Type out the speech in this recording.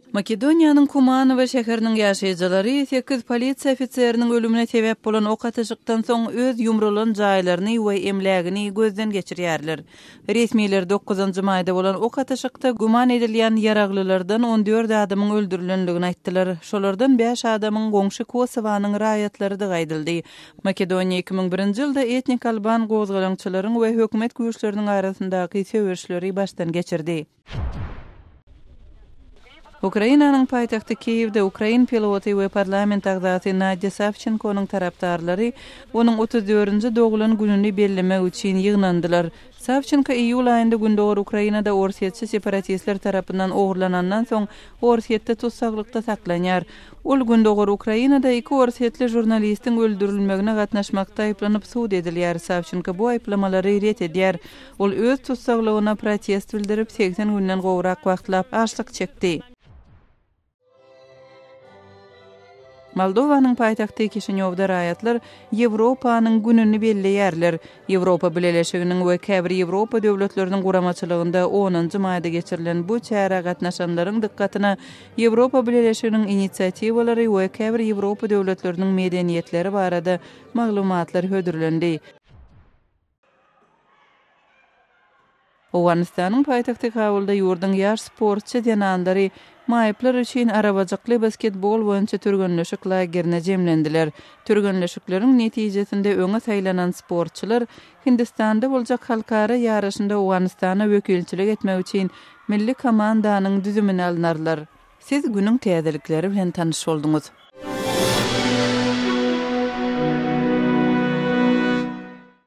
Makedoniýanyň Kumanowa şäheriniň ýaşaýjylary 8 polisiýa ofitseriniň ölümine sebäp bolan ok atyşykdan soň öz ýumrulan jaýlaryny we emlägini gözden geçirýärler. Resmiler 9-njy maýda bolan ok atyşykda guman edilýän ýaraglylardan 14 adamyň öldürilenligini aýtdylar. Şolardan 5 adamyň goňşy Kosowanyň raýatlary da gaýdyldy. Makedoniýa 2001-nji ýylda etnik alban gozgalaňçylaryň we hökümet güýçleriniň arasyndaky söwüşleri başdan geçirdi. Ukrainanyň paýtagty Kiýewde Ukrain piloty we parlament agzasy Nadia Savchenko'nyň tarapdarlary onuň 34-nji doglan gününi bellemek üçin ýygnandylar. Savchenko iýul aýynda gündogor Ukrainada orsiýetçi separatistler tarapyndan ogurlanandan soň orsiýetde tutsaklykda saklanýar. Ol gündogor Ukrainada 2 orsiýetli jurnalistiň öldürilmegine gatnaşmakda aýplanyp suud edilýär. Savchenko bu aýplamalary ret edýär. Ol öz tutsaklygyna protest bildirip 80 günden gowrak wagtlap açlyk çekdi. Moldowanyň paýtagty Kišiňowda raýatlar Ýewropanyň gününi belleýärler. Ýewropa Birleşiginiň we käbir Ýewropa döwletleriniň guramaçylygynda 10-njy maýda geçirilen bu çäre gatnaşanlaryň dikkatyna Ýewropa Birleşiginiň initsiatiwalary we käbir Ýewropa döwletleriniň medeniýetleri barada maglumatlar hödürlendi. Owganistanyň paýtagty Kabulda ýurdun ýaş sportçy denandary maýyplar üçin arabajykly basketbol boýunça türgünleşik lagerine jemlendiler. Türgünleşikleriň netijesinde öňe saýlanan sportçylar Hindistanda boljak halkara ýaraşynda Owganistana wekilçilik etmek üçin milli komandanyň düzümine alynarlar. Siz günüň täzelikleri bilen tanyş bolduňuz.